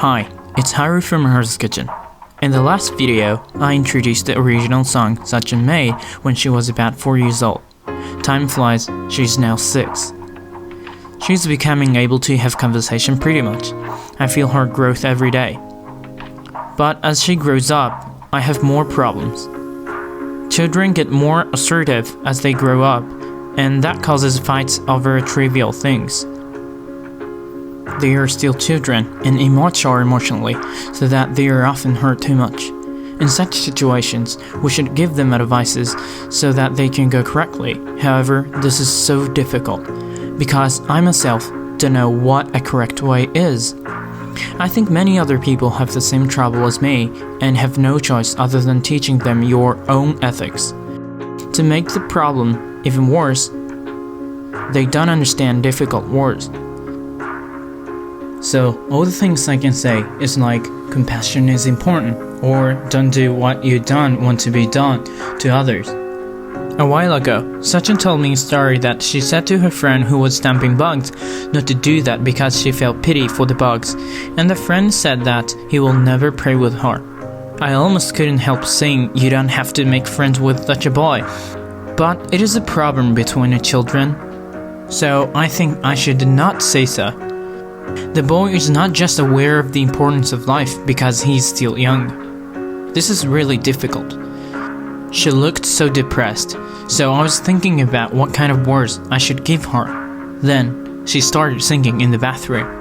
Hi, it's Haru from HarusKitchen. In the last video, I introduced the original song Such in May when she was about 4 years old. Time flies, she's now 6. She's becoming able to have conversation pretty much. I feel her growth every day. But as she grows up, I have more problems. Children get more assertive as they grow up, and that causes fights over trivial things. They are still children and immature emotionally, so that they are often hurt too much. In such situations, we should give them advices so that they can go correctly. However, this is so difficult, because I myself don't know what a correct way is. I think many other people have the same trouble as me and have no choice other than teaching them your own ethics. To make the problem even worse, they don't understand difficult words. So, all the things I can say is like, compassion is important, or don't do what you don't want to be done to others. A while ago, Sachin told me a story that she said to her friend who was stamping bugs not to do that because she felt pity for the bugs, and the friend said that he will never pray with her. I almost couldn't help saying you don't have to make friends with such a boy, but it is a problem between the children, so I think I should not say so. The boy is not just aware of the importance of life because he's still young. This is really difficult. She looked so depressed, so I was thinking about what kind of words I should give her. Then, she started singing in the bathroom.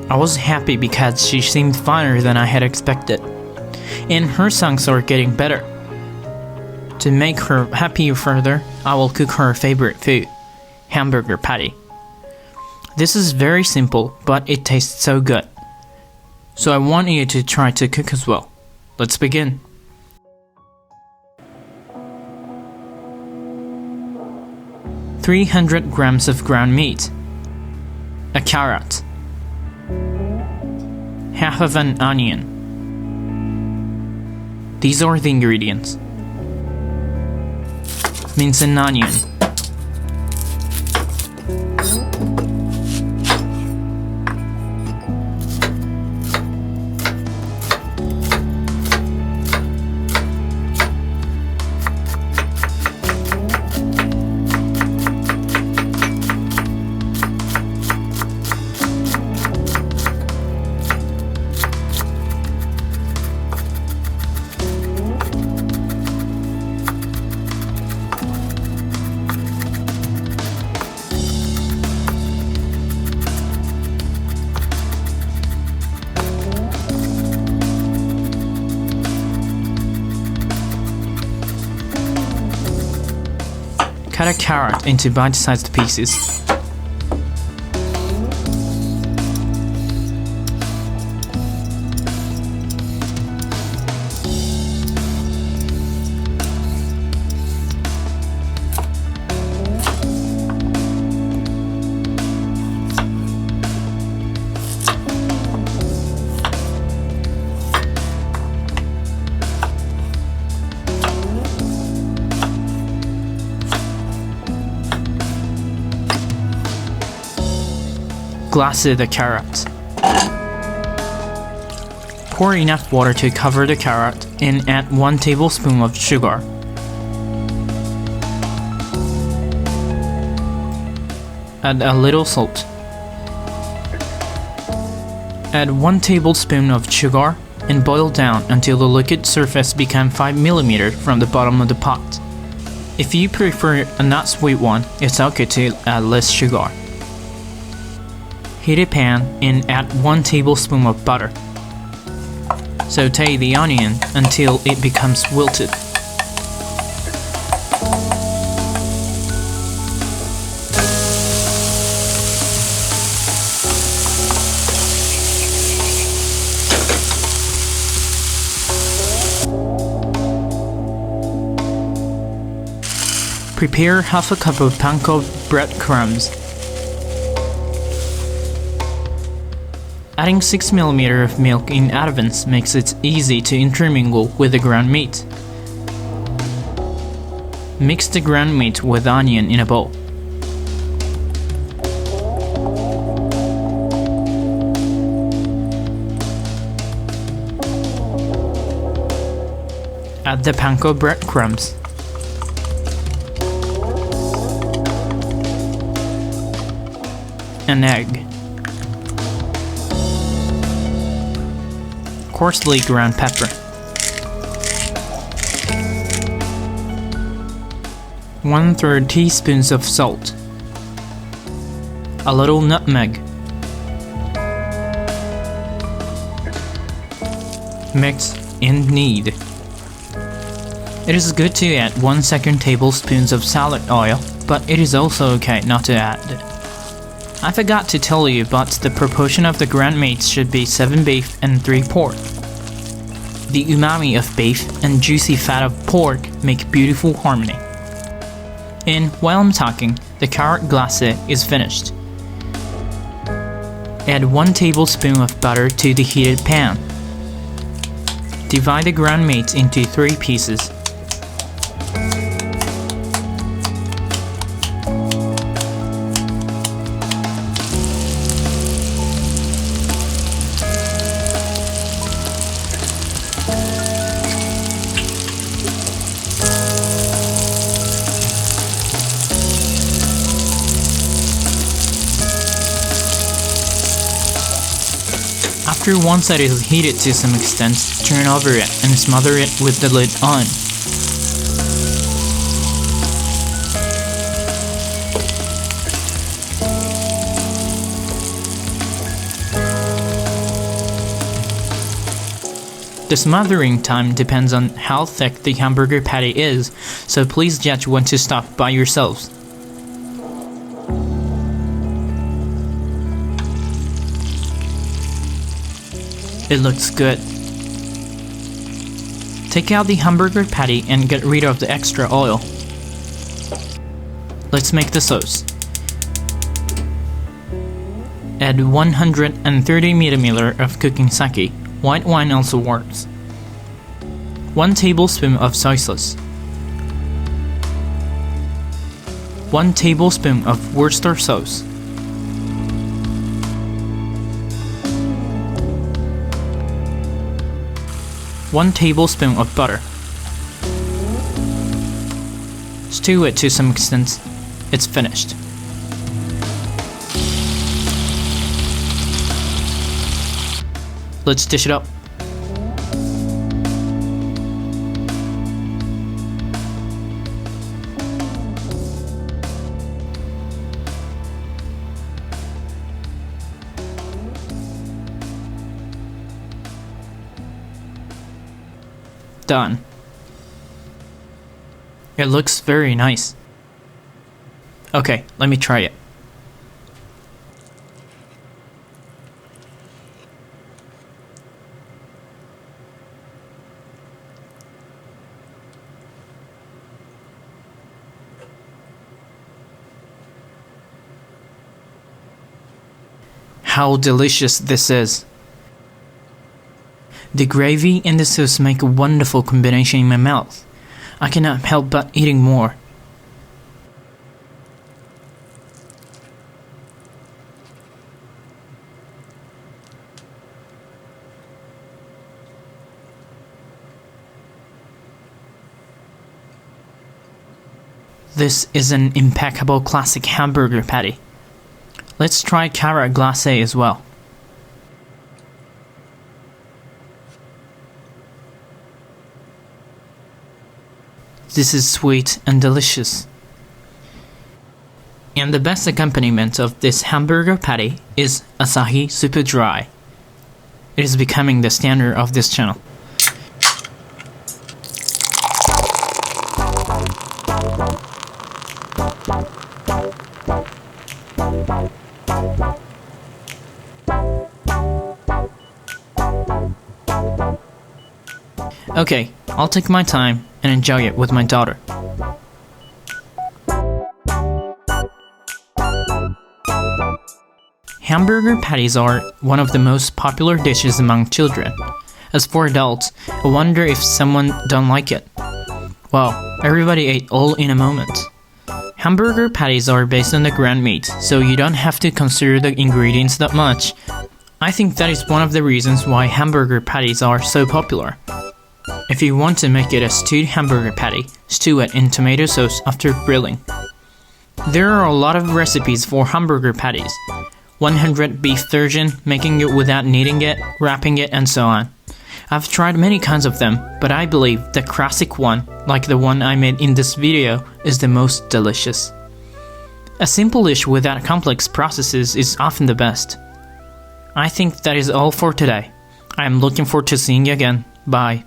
I was happy because she seemed funnier than I had expected, and her songs are getting better. To make her happier further, I will cook her favorite food, hamburger patty. This is very simple, but it tastes so good. So I want you to try to cook as well. Let's begin. "300 grams of ground meat, a carrot, half of an onion." These are the ingredients. Mince an onion, cut a carrot into bite-sized pieces. Glass the carrot. Pour enough water to cover the carrot and add 1 tablespoon of sugar. Add a little salt. Add 1 tablespoon of sugar and boil down until the liquid surface becomes 5 mm from the bottom of the pot. If you prefer a not sweet one, it's okay to add less sugar. Heat a pan and add 1 tablespoon of butter. Saute the onion until it becomes wilted. Prepare half a cup of panko breadcrumbs. Adding 6 mm of milk in advance makes it easy to intermingle with the ground meat. Mix the ground meat with onion in a bowl. Add the panko breadcrumbs. An egg. Coarsely ground pepper. 1/3 teaspoons of salt. A little nutmeg. Mix and knead. It is good to add 1/2 tablespoons of salad oil, but it is also okay not to add. I forgot to tell you, but the proportion of the ground meat should be 7 beef and 3 pork. The umami of beef and juicy fat of pork make beautiful harmony. And while I'm talking, the carrot glacé is finished. Add 1 tablespoon of butter to the heated pan. Divide the ground meat into 3 pieces. After one side is heated to some extent, turn over it and smother it with the lid on. The smothering time depends on how thick the hamburger patty is, so please judge when to stop by yourselves. It looks good. Take out the hamburger patty and get rid of the extra oil. Let's make the sauce. Add 130 ml of cooking sake. White wine also works. 1 tablespoon of soy sauce. 1 tablespoon of worcetersauce. 1 tablespoon of butter. Stew it to some extent. It's finished. Let's dish it up. Done. It looks very nice. Okay, let me try it. How delicious this is. The gravy and the sauce make a wonderful combination in my mouth. I cannot help but eating more. This is an impeccable classic hamburger patty. Let's try carrot glacé as well. This is sweet and delicious. And the best accompaniment of this hamburger patty is Asahi Super Dry. It is becoming the standard of this channel. Okay, I'll take my time and enjoy it with my daughter. Hamburger patties are one of the most popular dishes among children. As for adults, I wonder if someone don't like it. Well, everybody ate all in a moment. Hamburger patties are based on the ground meat, so you don't have to consider the ingredients that much. I think that is one of the reasons why hamburger patties are so popular. If you want to make it a stewed hamburger patty, stew it in tomato sauce after grilling. There are a lot of recipes for hamburger patties. 100 beef version, making it without kneading it, wrapping it, and so on. I've tried many kinds of them, but I believe the classic one, like the one I made in this video, is the most delicious. A simple dish without complex processes is often the best. I think that is all for today. I am looking forward to seeing you again. Bye.